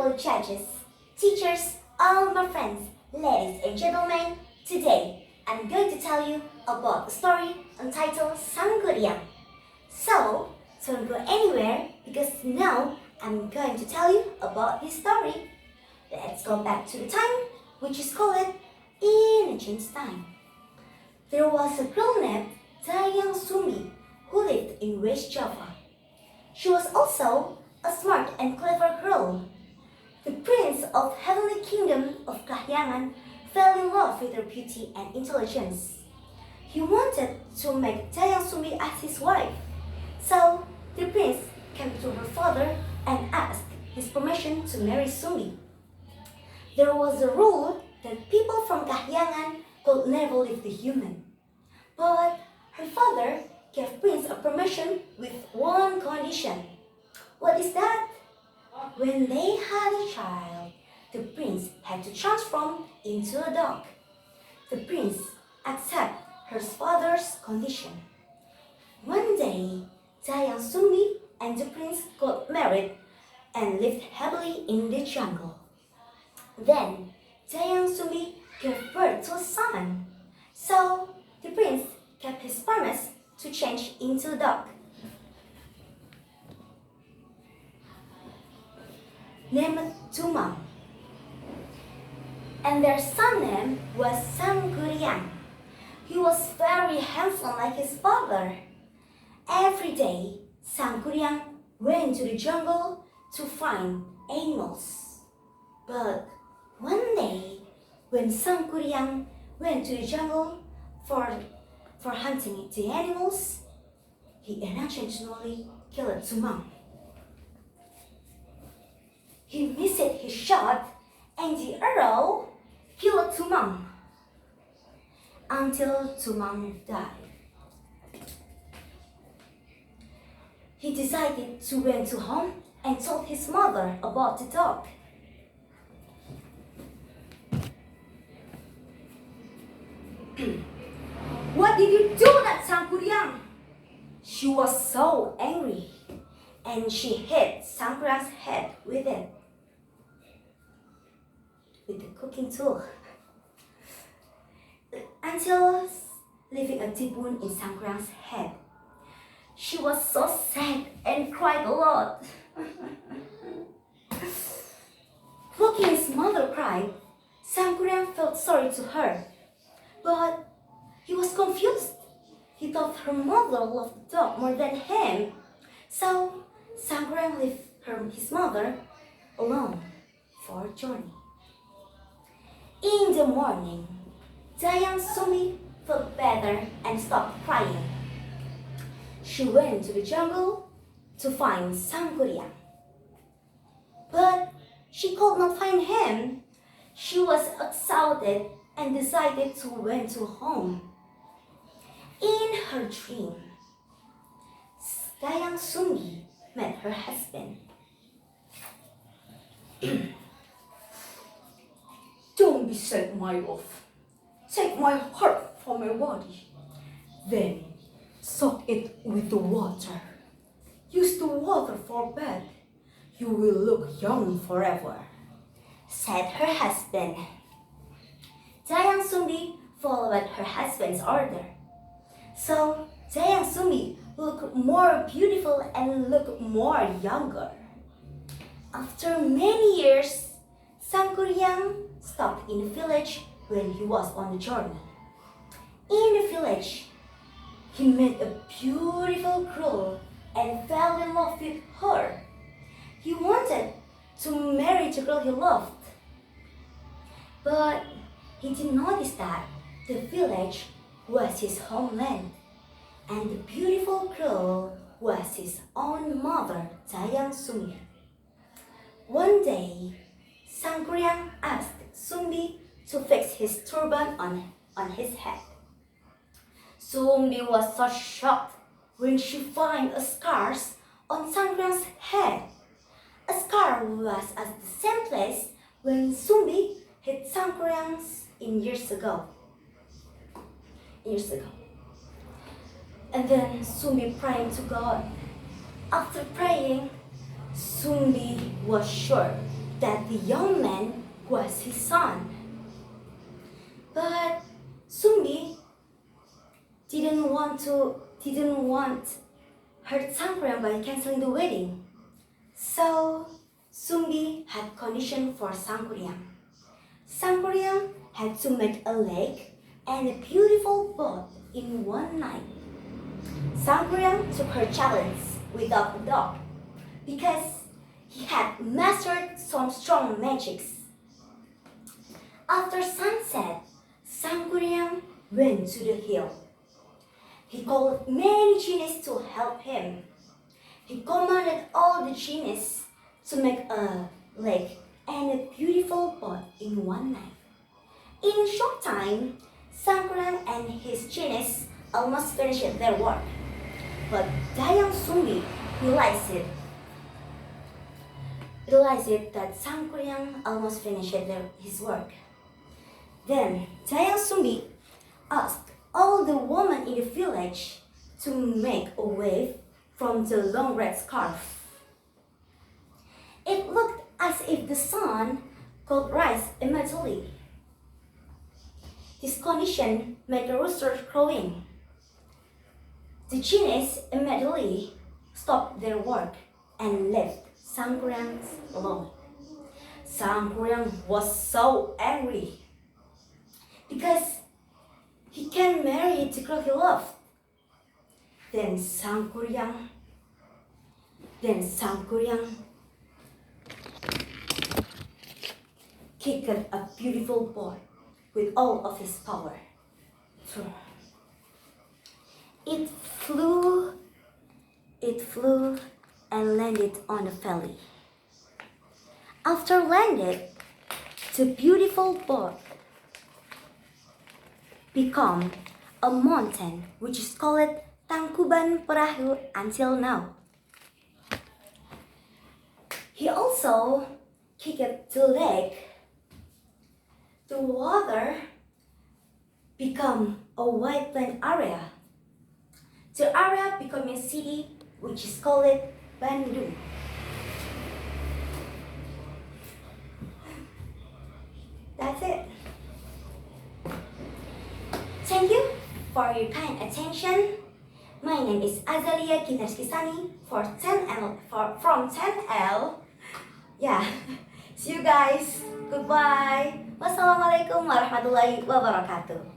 fellow judges, teachers, all my friends, ladies and gentlemen, today I'm going to tell you about a story entitled SANGKURIANG. So, don't go anywhere because now I'm going to tell you about this story. Let's go back to the time which is called in ancient time. There was a girl named Dayang Sumi who lived in West Java. She was also a smart and clever girl. The prince of heavenly kingdom of Kahyangan fell in love with her beauty and intelligence. He wanted to make Dayang Sumi as his wife. So the prince came to her father and asked his permission to marry Sumi. There was a rule that people from Kahyangan could never leave the human. But her father gave Prince a permission with one condition. What is that? When they had a child, the prince had to transform into a dog. The prince accepted her father's condition. One day, Dayang Sumi and the prince got married and lived happily in the jungle. Then, Dayang Sumi gave birth to a son. So, the prince kept his promise to change into a dog. Named Tumang. And their son name was SANGKURIANG. He was very handsome like his father. Every day, SANGKURIANG went to the jungle to find animals. But one day, when SANGKURIANG went to the jungle for hunting the animals, he unintentionally killed Tumang. He missed his shot and the arrow killed Tumang until Tumang died. He decided to went to home and told his mother about the dog. What did you do that, SANGKURIANG? She was so angry and she hit SANGKURIANG's head with the cooking tool until leaving a deep wound in SANGKURIANG's head. She was so sad and cried a lot. Looking his mother cry, SANGKURIANG felt sorry to her, but he was confused. He thought her mother loved the dog more than him. So SANGKURIANG left his mother alone for a journey. In the morning, Dayang Sumi felt better and stopped crying. She went to the jungle to find SANGKURIANG. But she could not find him. She was exhausted and decided to went to home. In her dream, Dayang Sumi met her husband. Don't be sad, my love. Take my heart from my body. Then soak it with the water. Use the water for bed. You will look young forever, said her husband. Dayang Sumi followed her husband's order. So Dayang Sumi looked more beautiful and looked more younger. After many years, SANGKURIANG stopped in the village when he was on the journey. In the village, he met a beautiful girl and fell in love with her. He wanted to marry the girl he loved. But he didn't notice that the village was his homeland, and the beautiful girl was his own mother, Dayang Sumi. One day, SANGKURIANG asked Sumi to fix his turban on his head. Sumi was so shocked when she found a scar on SANGKURIANG's head. A scar was at the same place when Sumi hit SANGKURIANG years ago. And then Sumi praying to God. After praying, Sumi was sure that the young man was his son. But Sumbi didn't want hurt Sangkuriang by canceling the wedding. So Sumbi had condition for Sangkuriang. Sangkuriang had to make a lake and a beautiful boat in one night. Sangkuriang took her challenge without a doubt because he had mastered some strong magics. After sunset, Sangkuriang went to the hill. He called many genies to help him. He commanded all the genies to make a lake and a beautiful boat in one night. In a short time, Sangkuriang and his genies almost finished their work. But Dayang Sumbi realized that Sangkuriang almost finished his work. Then Dayang Sumbi asked all the women in the village to make a wave from the long red scarf. It looked as if the sun could rise immediately. This condition made the rooster crowing. The genies immediately stopped their work and left Sangkuriang alone. Sangkuriang was so angry because he can't marry the girl he loved. Then Sangkuriang kicked a beautiful boy with all of his power. It flew and landed on the valley. After landed, the beautiful boat became a mountain which is called Tangkuban Perahu until now. He also kicked the lake. The water became a wide plain area. The area became a city which is called Bandung. That's it. Thank you for your kind attention. My name is AZZALIA GHINA RIZQI SANY from 10L. Yeah, see you guys. Goodbye. Wassalamualaikum warahmatullahi wabarakatuh.